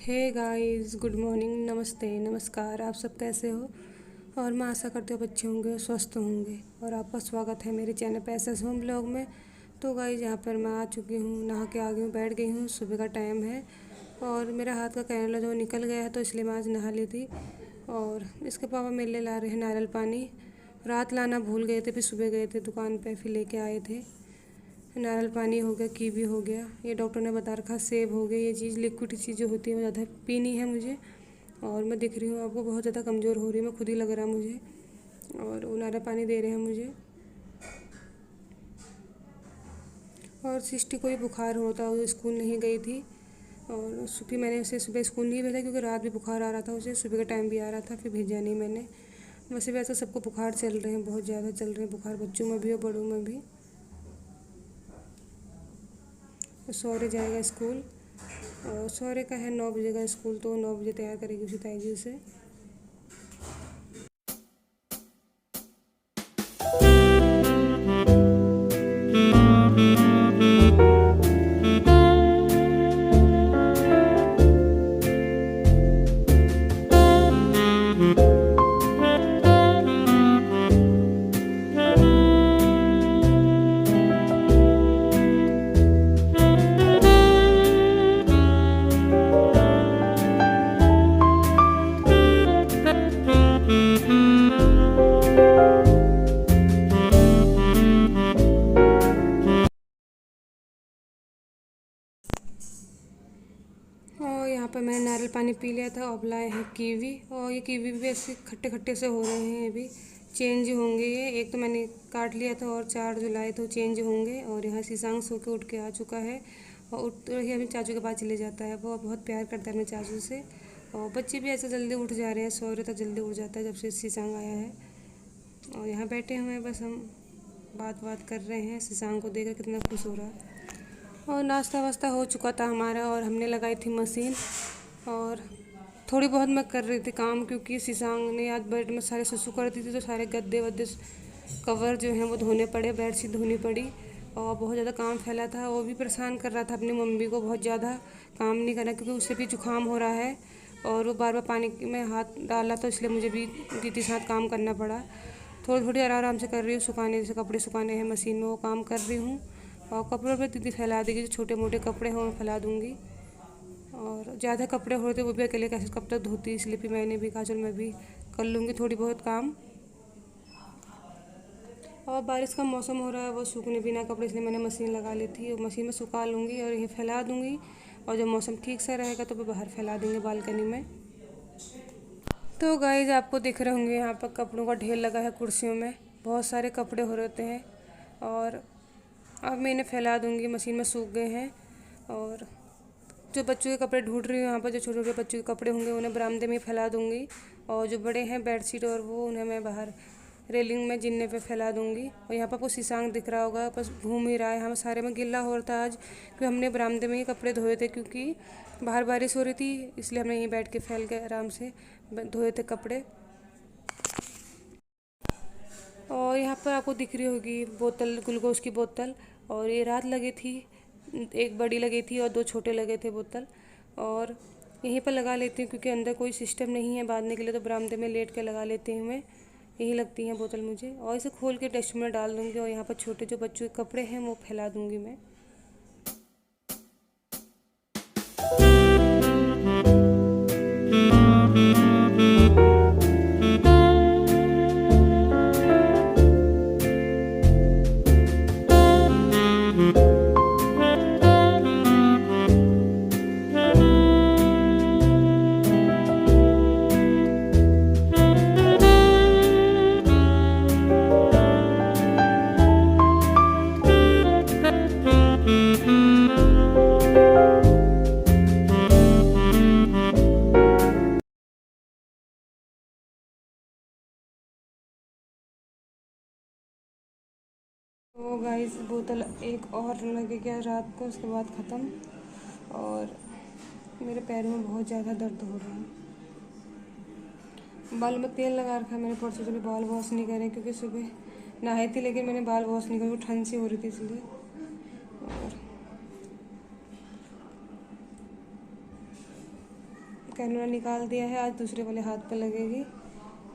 Hey guys, good morning, नमस्ते, नमस्कार। आप सब कैसे हो? और मैं आशा करती हूँ अच्छे होंगे, स्वस्थ होंगे। और आपका स्वागत है मेरे चैनल पैसेस होम ब्लॉग में। तो गाइस, यहाँ पर मैं आ चुकी हूँ, नहा के आ गई हूँ, बैठ गई हूँ। सुबह का टाइम है और मेरा हाथ का कैमरा जो निकल गया है, तो इसलिए मैं आज नहा ली थी। और इसके पापा मेरे लिए ला रहे हैं नारियल पानी। रात लाना भूल गए थे, फिर सुबह गए थे दुकान पर, फिर लेके आए थे। नारियल पानी हो गया, कीवी हो गया, ये डॉक्टर ने बता रखा, सेब हो गया। ये चीज़ लिक्विड चीज़ जो होती है वो ज़्यादा पीनी है मुझे। और मैं दिख रही हूँ आपको बहुत ज़्यादा कमज़ोर हो रही है, मैं खुद ही लग रहा मुझे। और वो नारियल पानी दे रहे हैं मुझे। और सृष्टि को भी बुखार होता, वो स्कूल नहीं गई थी। और फिर मैंने उसे सुबह स्कूल नहीं भेजा क्योंकि रात भी बुखार आ रहा था उसे, सुबह का टाइम भी आ रहा था, फिर भेजा नहीं मैंने। वैसे भी ऐसा सबको बुखार चल रहे हैं, बहुत ज़्यादा चल रहे हैं बुखार, बच्चों में भी और बड़ों में भी। सौर्य जाएगा स्कूल, और सौर्य का है 9 बजे का स्कूल, तो 9 बजे तैयार करेगी उसी ताई जी उसे। और यहाँ पर मैंने नारियल पानी पी लिया था। अब लाए हैं कीवी, और ये कीवी भी ऐसे खट्टे खट्टे से हो रहे हैं, ये भी चेंज होंगे। ये एक तो मैंने काट लिया था और 4 जो लाए तो चेंज होंगे। और यहाँ शीशांग सो के उठ के आ चुका है, और उठ ही अपने चाचू के पास चले जाता है। वो बहुत प्यार करता है अपने चाचू से। और बच्चे भी ऐसे जल्दी उठ जा रहे हैं, सो रहे तो जल्दी उठ जाता है जब से शीशांग आया है। और यहाँ बैठे हुए हैं, बस हम बात कर रहे हैं। शीशांग को देखकर कितना खुश हो रहा है। और नाश्ता वास्ता हो चुका था हमारा, और हमने लगाई थी मशीन। और थोड़ी बहुत मैं कर रही थी काम, क्योंकि शीशांग ने आज बेड में सारे सुसु कर दी थी, तो सारे गद्दे वद्दे कवर जो हैं वो धोने पड़े, बेडशीट धोनी पड़ी। और बहुत ज़्यादा काम फैला था। वो भी परेशान कर रहा था अपनी मम्मी को, बहुत ज़्यादा काम नहीं करना, क्योंकि उससे भी जुकाम हो रहा है। और वो बार बार पानी में हाथ डाला, तो इसलिए मुझे भी दीदी साथ काम करना पड़ा। थोड़ी थोड़ी आराम से कर रही हूँ। सुखाने, जैसे कपड़े सुखाने हैं मशीन में, वो काम कर रही हूँ। और कपड़ों पर दीदी फैला देगी, जो छोटे मोटे कपड़े हों मैं फैला दूँगी। और ज़्यादा कपड़े होते वो भी अकेले कैसे कब तक धोती, इसलिए भी मैंने भी कहा चल मैं भी कर लूँगी थोड़ी बहुत काम। और बारिश का मौसम हो रहा है, वो सूखने बिना कपड़े, इसलिए मैंने मशीन लगा ली थी। और मशीन में सुखा लूँगी और यहीं फैला दूँगी। और जब मौसम ठीक सा रहेगा तो बाहर फैला देंगे बालकनी में। तो गाइस, आपको दिख रहे होंगे यहाँ पर कपड़ों का ढेर लगा है कुर्सियों में, बहुत सारे कपड़े हो रहते हैं। और अब मैं इन्हें फैला दूँगी, मशीन में सूख गए हैं। और जो बच्चों के कपड़े ढूंढ रही हूँ यहाँ पर, जो छोटे छोटे बच्चों के कपड़े होंगे उन्हें बरामदे में फैला दूँगी। और जो बड़े हैं बेडशीट और वो, उन्हें मैं बाहर रेलिंग में जिन्ने पे फैला दूँगी। और यहाँ पर आपको शीशांग दिख रहा होगा, बस घूम ही रहा है। हम सारे में गिल्ला हो रहा था आज, क्योंकि हमने बरामदे में ही कपड़े धोए थे, क्योंकि बाहर बारिश हो रही थी, इसलिए हमने यहीं बैठ के फैल के आराम से धोए थे कपड़े। और यहाँ पर आपको दिख रही होगी बोतल, ग्लूकोज की बोतल। और ये रात लगी थी, एक बड़ी लगी थी और 2 छोटे लगे थे बोतल। और यहीं पर लगा लेती हूँ, क्योंकि अंदर कोई सिस्टम नहीं है बांधने के लिए, तो बरामदे में लेट के लगा लेती हूँ मैं। यही लगती हैं बोतल मुझे। और इसे खोल के डस्टबिन में डाल दूँगी। और यहाँ पर छोटे जो बच्चों के कपड़े हैं वो फैला दूँगी मैं। तो गाइस, बोतल एक और लगे गया रात को, उसके बाद ख़त्म। और मेरे पैर में बहुत ज़्यादा दर्द हो रहा है। बाल में तेल लगा रखा है मैंने, परसों से भी बाल वॉश नहीं करे, क्योंकि सुबह नहाई थी लेकिन मैंने बाल वॉश नहीं करे, ठंड सी हो रही थी इसलिए। और कैनोला निकाल दिया है, आज दूसरे वाले हाथ पर लगेगी।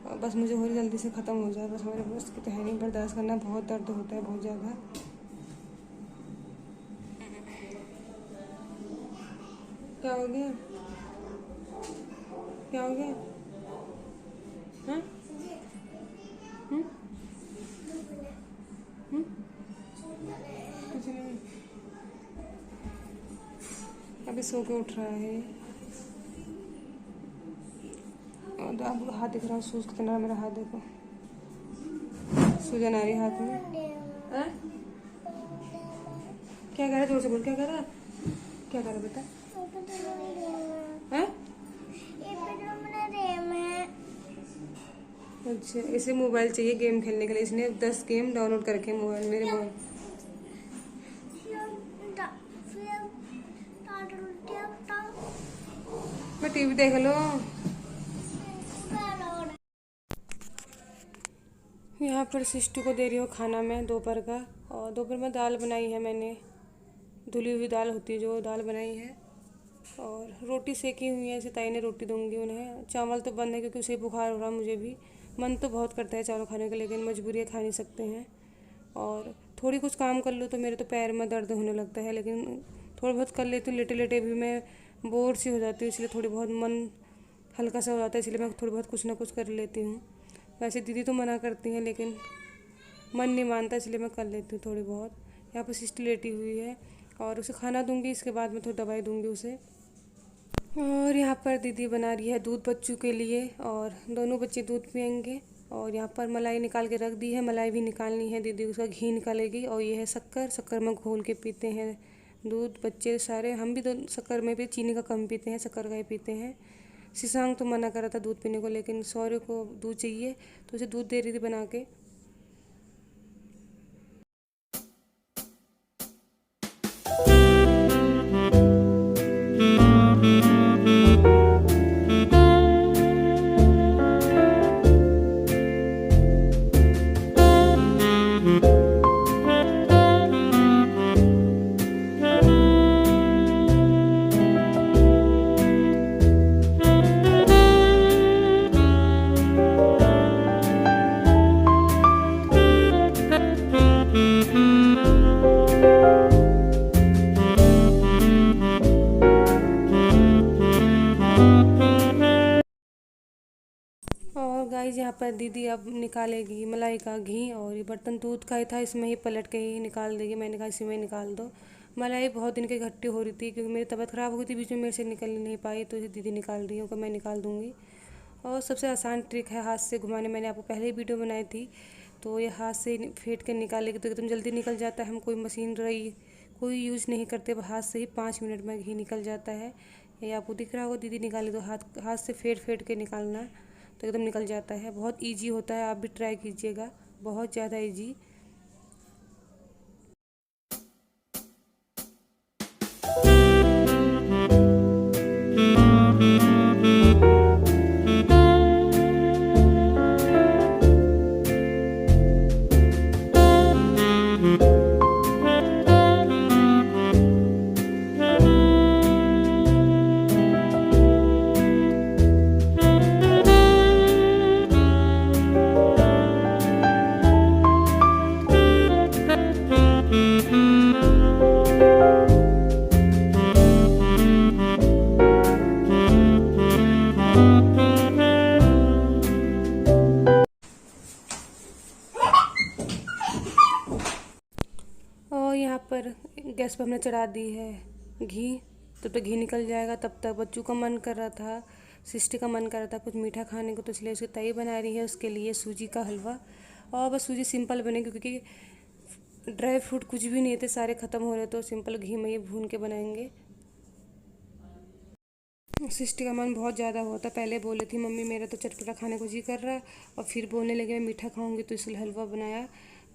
और बस मुझे हो रही जल्दी से ख़त्म हो जाए, बस मेरे बस की तो है नहीं, बर्दाश्त करना बहुत दर्द होता है बहुत ज़्यादा। क्या हो गया? क्या हो गया? हाँ? हम्म? हम्म? कुछ नहीं, अभी सो के उठ रहा है। और अब हाथ दिख रहा है, सूज कितना मेरा हाथ देखो, सूजन आ रही हाथ में। हाँ? क्या कह रहा है? जोर से बोल, क्या कह रहा है? क्या कह रहा है बेटा? हाँ? अच्छा, इसे मोबाइल चाहिए गेम खेलने के लिए, इसने 10 गेम डाउनलोड करके मोबाइल मेरे मोबाइल। मैं टीवी देख लो। यहाँ पर सिस्टू को दे रही हूँ खाना में दोपहर का, और दोपहर में दाल बनाई है मैंने, धुली हुई दाल होती है जो दाल बनाई है, और रोटी सेकी हुई है, ऐसे ताई ने रोटी दूंगी उन्हें। चावल तो बंद है क्योंकि उसे बुखार हो रहा, मुझे भी मन तो बहुत करता है चावल खाने का, लेकिन मजबूरी है, खा नहीं सकते हैं। और थोड़ी कुछ काम कर लूँ तो मेरे तो पैर में दर्द होने लगता है, लेकिन थोड़ा बहुत कर लेती हूँ, लेटे लेटे भी मैं बोर सी हो जाती हूँ, इसलिए थोड़ी बहुत मन हल्का सा हो जाता है, इसलिए मैं थोड़ी बहुत कुछ ना कुछ कर लेती हूँ। वैसे दीदी तो मना करती हैं, लेकिन मन नहीं मानता, इसलिए मैं कर लेती हूँ थोड़ी बहुत। यहाँ पर सिस्टर लेटी हुई है और उसे खाना दूंगी, इसके बाद में थोड़ी दवाई दूंगी उसे। और यहाँ पर दीदी बना रही है दूध बच्चों के लिए, और दोनों बच्चे दूध पियेंगे। और यहाँ पर मलाई निकाल के रख दी है, मलाई भी निकालनी है दीदी, उसका घी निकालेगी। और ये है शक्कर, शक्कर में घोल के पीते हैं दूध बच्चे सारे, हम भी शक्कर में भी चीनी का कम पीते हैं, शक्कर का ही पीते हैं। शीशांग तो मना कर रहा था दूध पीने को, लेकिन सौर्य को दूध चाहिए तो उसे दूध दे रही थी बना के। और गाइस यहाँ पर दीदी अब निकालेगी मलाई का घी, और ये बर्तन दूध का ही था, इसमें ही पलट के ही निकाल देगी। मैंने कहा इसी में निकाल दो। मलाई बहुत दिन की इकट्ठी हो रही थी, क्योंकि मेरी तबीयत ख़राब हुई थी बीच में, मेरे से निकल नहीं पाई, तो इसे दीदी निकाल रही हूँ कि मैं निकाल दूँगी। और सबसे आसान ट्रिक है हाथ से घुमाने, मैंने आपको पहले ही वीडियो बनाई थी। तो ये हाथ से फेंट के निकालेगी तो एकदम जल्दी निकल जाता है। हम कोई मशीन रही कोई यूज़ नहीं करते, हाथ से ही 5 मिनट में घी निकल जाता है। ये आपको दिख रहा होगा, दीदी निकाली तो हाथ से फेंट फेंट के निकालना तो एकदम निकल जाता है। बहुत इजी होता है, आप भी ट्राई कीजिएगा, बहुत ज़्यादा इजी। और यहाँ पर गैस पर हमने चढ़ा दी है घी, तब तक घी निकल जाएगा। तब तक बच्चों का मन कर रहा था, सिस्टी का मन कर रहा था कुछ मीठा खाने को, तो इसलिए उसकी तई बना रही है उसके लिए सूजी का हलवा। और बस सूजी सिंपल बनेगी, क्योंकि ड्राई फ्रूट कुछ भी नहीं थे, सारे ख़त्म हो रहे, तो सिंपल घी में ही भून के बनाएंगे। सिस्टी का मन बहुत ज़्यादा हुआ था, पहले बोली थी मम्मी मेरा तो चटपटा खाने को जी कर रहा है, और फिर बोलने लगे मैं मीठा खाऊंगी, तो इसलिए हलवा बनाया।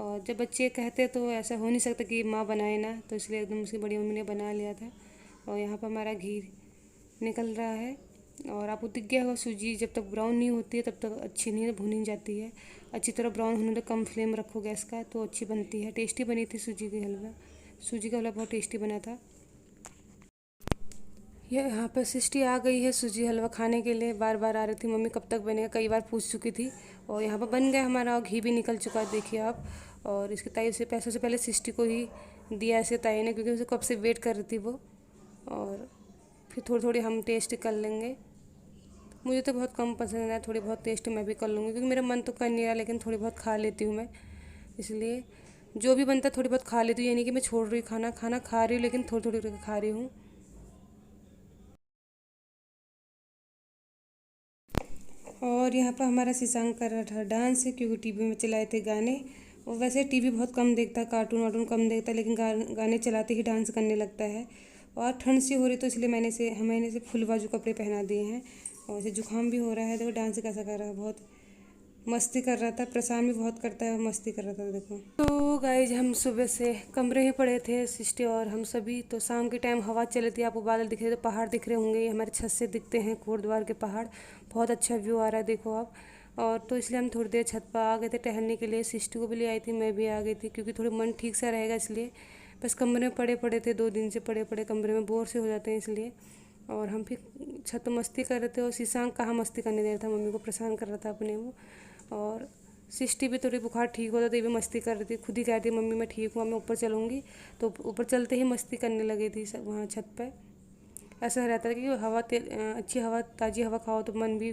और जब बच्चे कहते तो ऐसा हो नहीं सकता कि माँ बनाए ना, तो इसलिए एकदम उसकी बड़ी मम्मी ने बना लिया था। और यहाँ पर हमारा घी निकल रहा है, और आपको दिख गया होगा सूजी जब तक ब्राउन नहीं होती है तब तक अच्छी नहीं भुनी जाती है। अच्छी तरह ब्राउन होने तक कम फ्लेम रखो गैस का, तो अच्छी बनती है। टेस्टी बनी थी सूजी का हलवा बहुत टेस्टी बना था। ये यहाँ पर सिस्टी आ गई है सूजी हलवा खाने के लिए। बार बार आ रही थी मम्मी कब तक बनेगा, कई बार पूछ चुकी थी। और यहाँ पर बन गया हमारा, और घी भी निकल चुका है देखिए आप। और इसके ताई से पैसों से पहले सिस्टी को ही दिया ऐसे ताई ने, क्योंकि उसे कब से वेट कर रही थी वो। और फिर थोड़ी थोड़ी हम टेस्ट कर लेंगे। मुझे तो बहुत कम पसंद है, थोड़ी बहुत टेस्ट मैं भी कर लूँगी, क्योंकि मेरा मन तो कर नहीं रहा, लेकिन थोड़ी बहुत खा लेती हूँ मैं। इसलिए जो भी बनता है थोड़ी बहुत खा लेती हूँ, ये नहीं कि मैं छोड़ रही हूँ खाना, खाना खा रही हूँ लेकिन थोड़ी थोड़ी करके खा रही हूँ। और यहाँ पर हमारा शीशांक कर रहा था डांस, क्योंकि टीवी में चलाए थे गाने। और वैसे टीवी बहुत कम देखता, कार्टून वार्टून कम देखता, लेकिन गाने चलाते ही डांस करने लगता है। और ठंड सी हो रही तो इसलिए मैंने से फुल बाजू कपड़े पहना दिए हैं। और इसे जुकाम भी हो रहा है, देखो डांस कैसा कर रहा है, बहुत मस्ती कर रहा था। प्रशांत भी बहुत करता है, मस्ती कर रहा था देखो। तो गाइज हम सुबह से कमरे ही पड़े थे सिस्टर और हम सभी। तो शाम के टाइम हवा चल रही थी, आपको बादल दिख रहे थे, पहाड़ दिख रहे होंगे, ये हमारे छत से दिखते हैं कोटद्वार के पहाड़। बहुत अच्छा व्यू आ रहा है देखो आप। और तो इसलिए हम थोड़ी देर छत पर आ गए थे टहलने के लिए। सिस्टर को भी ले आई थी, मैं भी आ गई थी, क्योंकि थोड़ी मन ठीक सा रहेगा इसलिए। बस कमरे में पड़े पड़े थे, 2 दिन से पड़े पड़े कमरे में बोर से हो जाते हैं इसलिए। और हम फिर छत पर मस्ती कर रहे थे, और शीशांक कहाँ मस्ती करने दे रहा था, मम्मी को परेशान कर रहा था अपने वो। और सिस्टी भी थोड़ी बुखार ठीक होता तो ये भी मस्ती कर रही थी, खुद ही कह रही थी मम्मी मैं ठीक हूँ, मैं ऊपर चलूँगी। तो ऊपर चलते ही मस्ती करने लगी थी सब वहाँ छत पे। ऐसा रहता है कि अच्छी हवा, ताज़ी हवा खाओ तो मन भी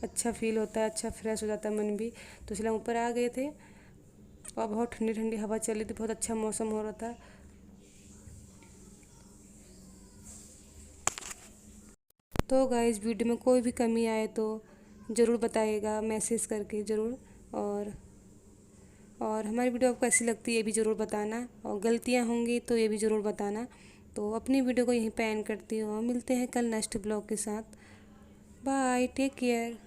अच्छा फील होता है, अच्छा फ्रेश हो जाता है मन भी। तो इसलिए हम ऊपर आ गए थे, और बहुत ठंडी ठंडी हवा चल रही थी, बहुत अच्छा मौसम हो रहा था। तो गाइस वीडियो में कोई भी कमी आए तो ज़रूर बताइएगा, मैसेज करके ज़रूर। और हमारी वीडियो आपको कैसी लगती है ये भी ज़रूर बताना, और गलतियाँ होंगी तो ये भी ज़रूर बताना। तो अपनी वीडियो को यहीं पे एंड करती हूँ, मिलते हैं कल नेक्स्ट ब्लॉग के साथ। Bye, take care.